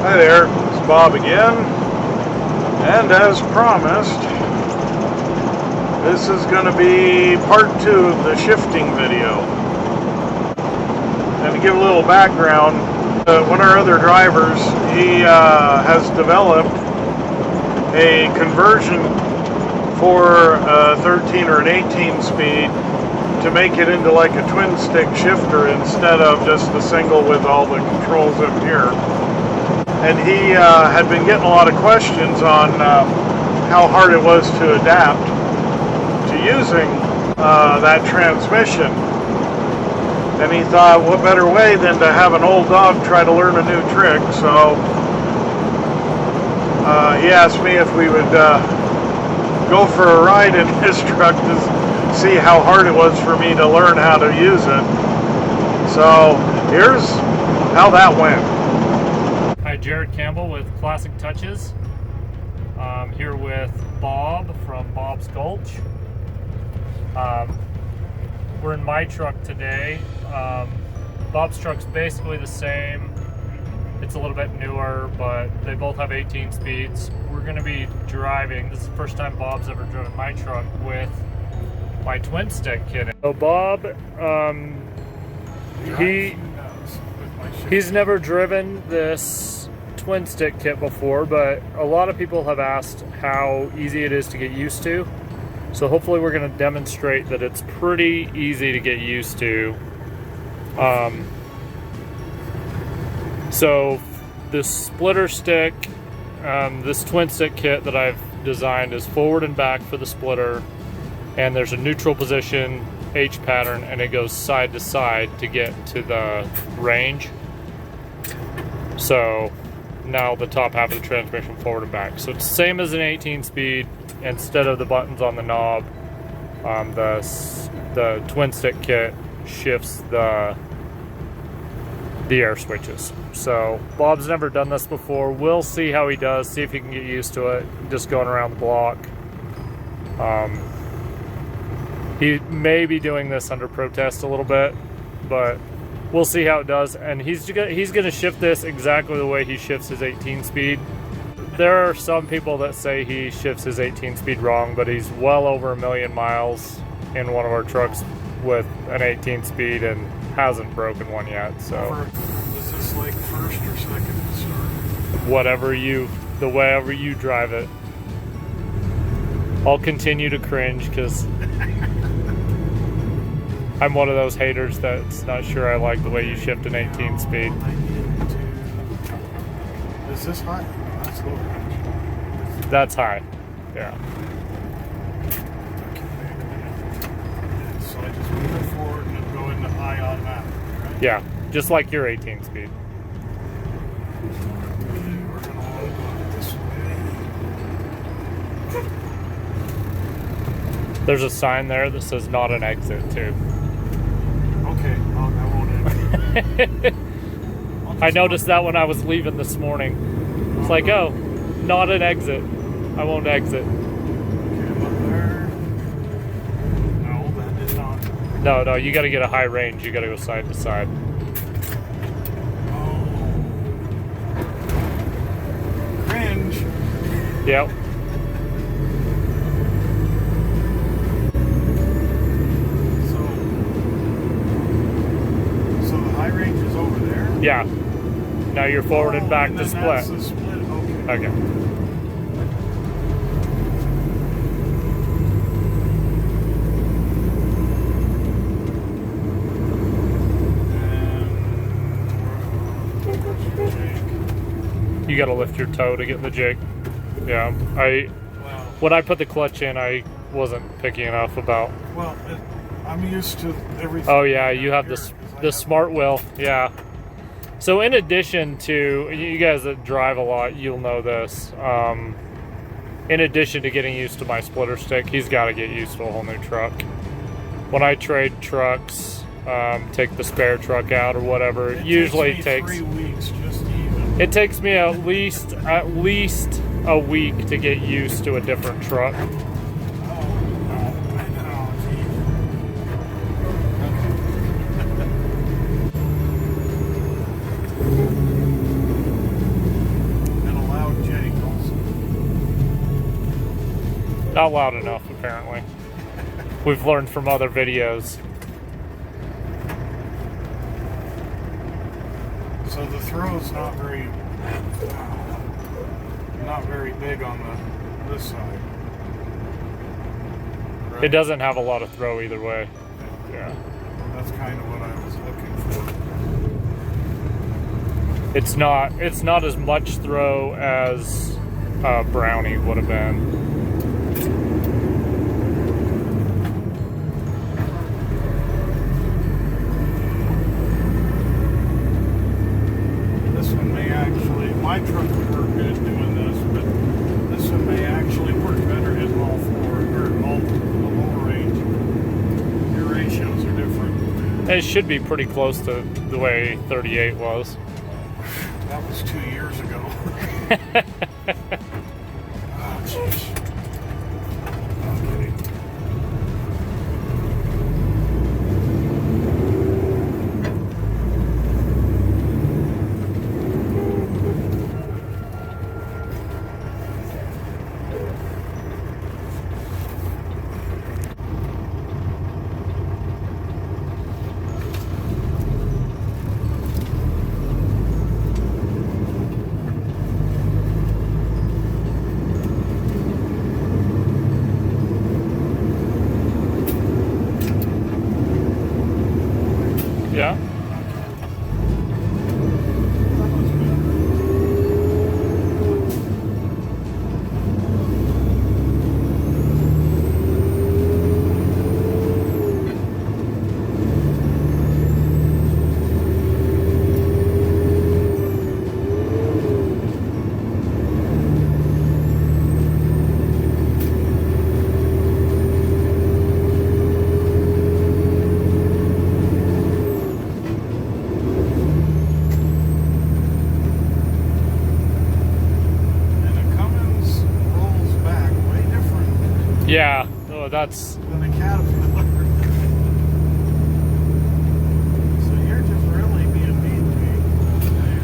Hi there, it's Bob again, and as promised, this is going to be part 2 of the shifting video. And to give a little background, one of our other drivers, he has developed a conversion for a 13 or an 18 speed to make it into like a twin stick shifter instead of just the single with all the controls in here. And he had been getting a lot of questions on how hard it was to adapt to using that transmission. And he thought, what better way than to have an old dog try to learn a new trick. So he asked me if we would go for a ride in his truck to see how hard it was for me to learn how to use it. So here's how that went. Hi, Jared Campbell with Classic Touches. I'm here with Bob from Bob's Gulch. We're in my truck today. Bob's truck's basically the same. It's a little bit newer, but they both have 18 speeds. We're going to be driving. This is the first time Bob's ever driven my truck with my twin stick kit. So Bob, he's never driven this twin stick kit before, but a lot of people have asked how easy it is to get used to. So hopefully we're going to demonstrate that it's pretty easy to get used to. So this splitter stick, this twin stick kit that I've designed is forward and back for the splitter, and there's a neutral position H pattern, and it goes side to side to get to the range. So now the top half of the transmission forward and back. So it's the same as an 18 speed. Instead of the buttons on the knob, the twin stick kit shifts the air switches. So Bob's never done this before. We'll see how he does, see if he can get used to it, just going around the block. He may be doing this under protest a little bit, but we'll see how it does. And he's going to shift this exactly the way he shifts his 18 speed. There are some people that say he shifts his 18 speed wrong, but he's well over 1 million miles in one of our trucks with an 18 speed and hasn't broken one yet. So Is this like first or second start? whatever you drive it. I'll continue to cringe because I'm one of those haters that's not sure I like the way you shift an 18 speed. Is this high? That's low. That's high. Yeah. So I just move it forward and then go into high automatic, right? Yeah. Just like your 18 speed. We're going to want to go this way. There's a sign there that says not an exit too. Okay, I won't enter. I noticed that when I was leaving this morning. It's like, oh, not an exit. I won't exit. Okay, I'm up there. No, that is not. No, you got to get a high range. You got to go side to side. Oh. Cringe. Yep. So the high range is over there? Yeah. Now you're forward and back and to then split. That's the split. Okay. Okay. You got to lift your toe to get in the jig. Yeah. When I put the clutch in, I wasn't picky enough about. Well, I'm used to everything. Oh yeah, you have the smart wheel. Yeah. So in addition to, you guys that drive a lot, you'll know this. In addition to getting used to my splitter stick, he's got to get used to a whole new truck. When I trade trucks, take the spare truck out or whatever, it usually takes 3 weeks just even. It takes me at least a week to get used to a different truck. Not loud enough, apparently. We've learned from other videos. So the throw's not very big on this side. Right? It doesn't have a lot of throw either way. Yeah. That's kind of what I was looking for. It's not as much throw as Brownie would have been. This one may actually, my truck would work good doing this, but this one may actually work better in all four, or all the lower range. Your ratios are different. It should be pretty close to the way 38 was. That was 2 years ago. Oh, jeez. Okay. Yeah? And the Cummins rolls back way different Yeah. Oh, that's... than a Caterpillar. So you're just really being mean to me.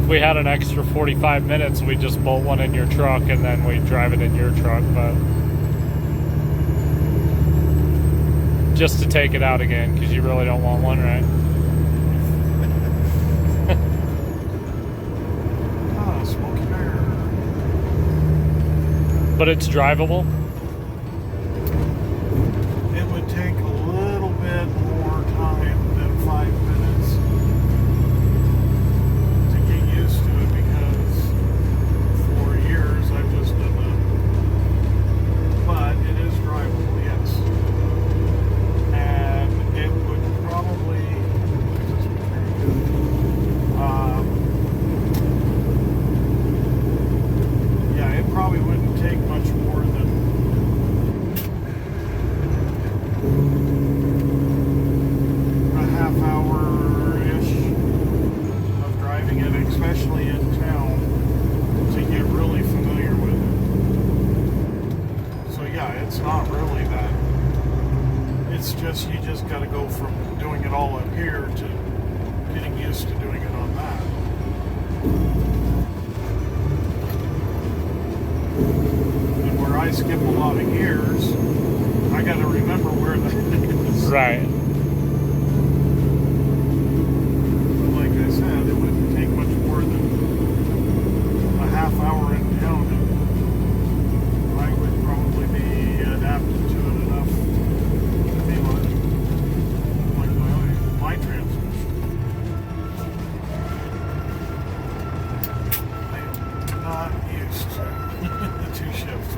If we had an extra 45 minutes, we'd just bolt one in your truck and then we'd drive it in your truck, but... Just to take it out again, because you really don't want one, right? Oh, Smoky Bear. But it's drivable. It would take a little bit more time than 5 minutes to get used to it because for years I've just done that. But it is drivable, yes. And it would probably, yeah, it probably wouldn't take much more than a half hour-ish of driving it, especially in town, to get really familiar with it. So yeah, it's not really that. It's just, you just got to go from doing it all up here to getting used to doing it on that. And where I skip a lot of gears, I got to remember where that is. Right. But like I said, it wouldn't take much more than a half hour in town, and I would probably be adapted to it enough to be like my transmission. I am not used to the two shifts.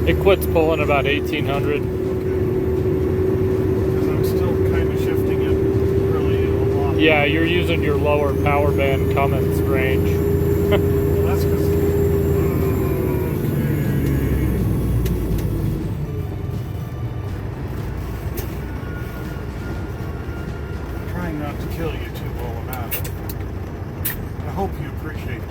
It quits pulling about 1800. Because I'm still kind of shifting it really a lot. Yeah, you're using your lower power band Cummins range. Well, that's because. Trying not to kill you too while I'm at it. I hope you appreciate that.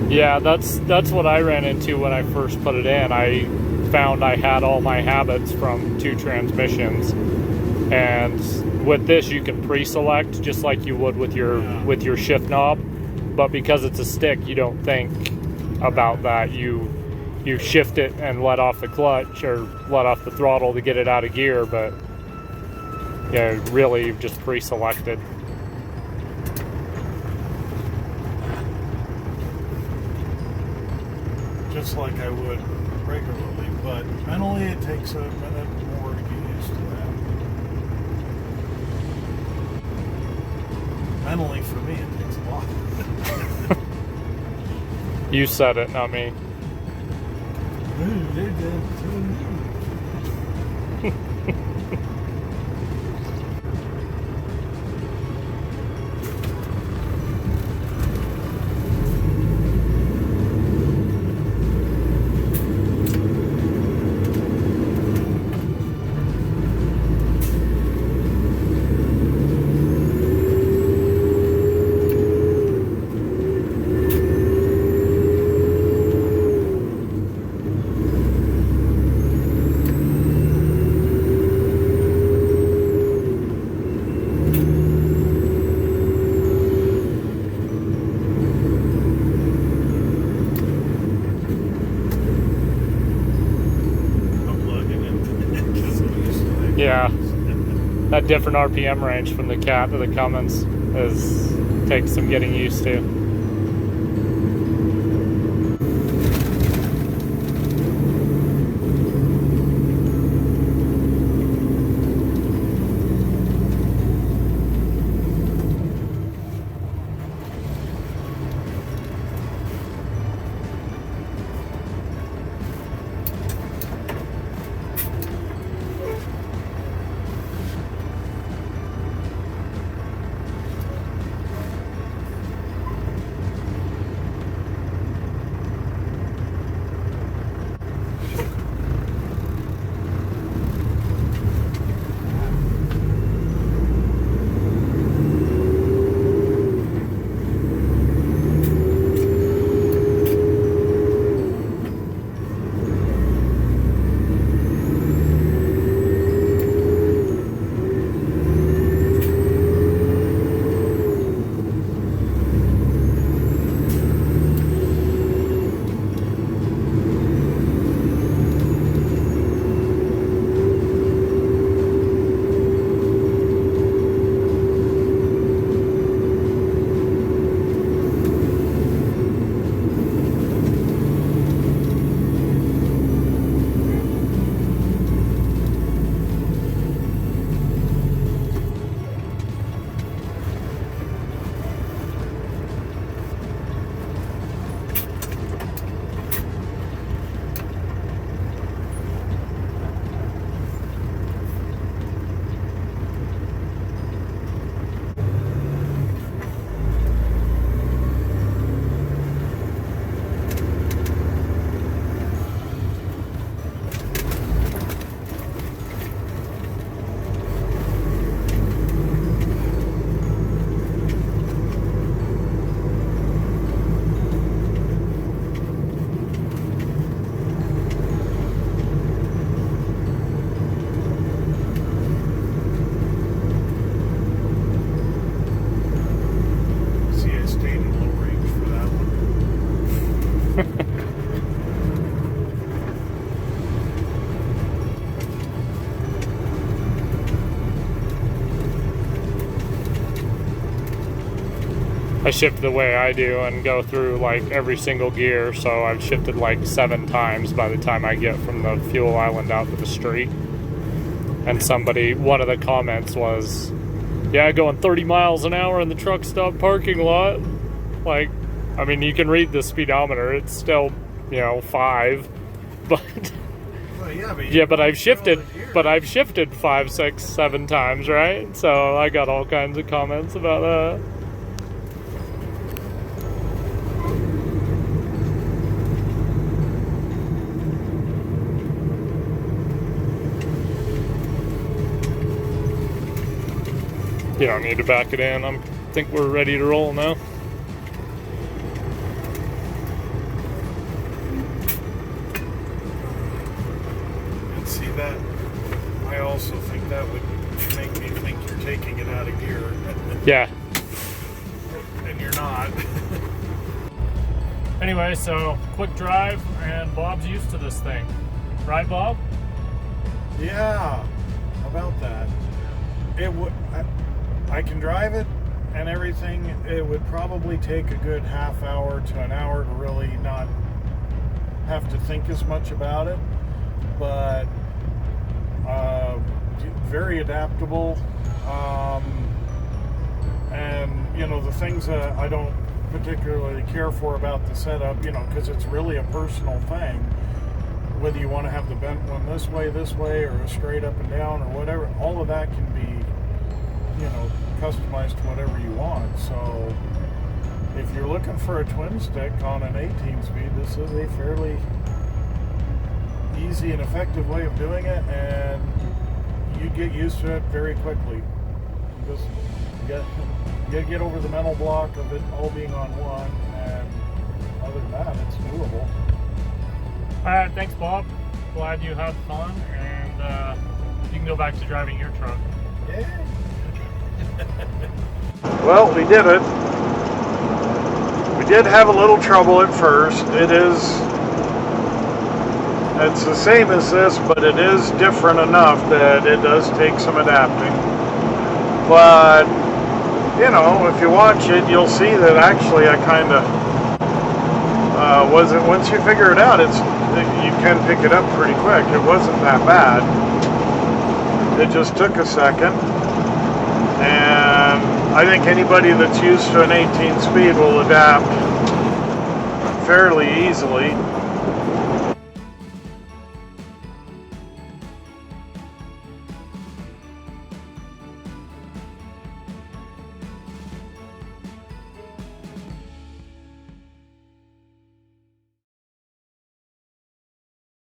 Yeah, that's what I ran into when I first put it in. I found I had all my habits from 2 transmissions, and with this you can pre-select just like you would with your shift knob, but because it's a stick, you don't think about that. You shift it and let off the clutch or let off the throttle to get it out of gear, but yeah, really you've just pre-selected. Just like I would regularly, but mentally it takes a minute more to get used to that. Mentally, for me, it takes a lot. You said it, not me. Yeah, that different RPM range from the Cat to the Cummins takes some getting used to. I shift the way I do and go through like every single gear, so I've shifted like 7 times by the time I get from the fuel island out to the street. And one of the comments was, yeah, going 30 miles an hour in the truck stop parking lot. Like, I mean, you can read the speedometer, it's still, 5, but Well, but I've shifted 5, 6, 7 times, right? So I got all kinds of comments about that. You don't need to back it in. I think we're ready to roll now. And see that? I also think that would make me think you're taking it out of gear. Yeah. And you're not. Anyway, so quick drive, and Bob's used to this thing. Right, Bob? Yeah. How about that? It would. I can drive it and everything. It would probably take a good half hour to an hour to really not have to think as much about it. But very adaptable. And the things that I don't particularly care for about the setup, because it's really a personal thing. Whether you want to have the bent one this way, or a straight up and down, or whatever, all of that can be, customized to whatever you want. So if you're looking for a twin stick on an 18-speed, this is a fairly easy and effective way of doing it, and you get used to it very quickly. Just get over the mental block of it all being on one, and other than that, it's doable. All right, thanks, Bob. Glad you had fun, and you can go back to driving your truck. Yeah. Well, we did it. We did have a little trouble at first. It's the same as this, but it is different enough that it does take some adapting. But, if you watch it, you'll see that actually I kind of, once you figure it out, you can pick it up pretty quick. It wasn't that bad. It just took a second. And I think anybody that's used to an 18 speed will adapt fairly easily.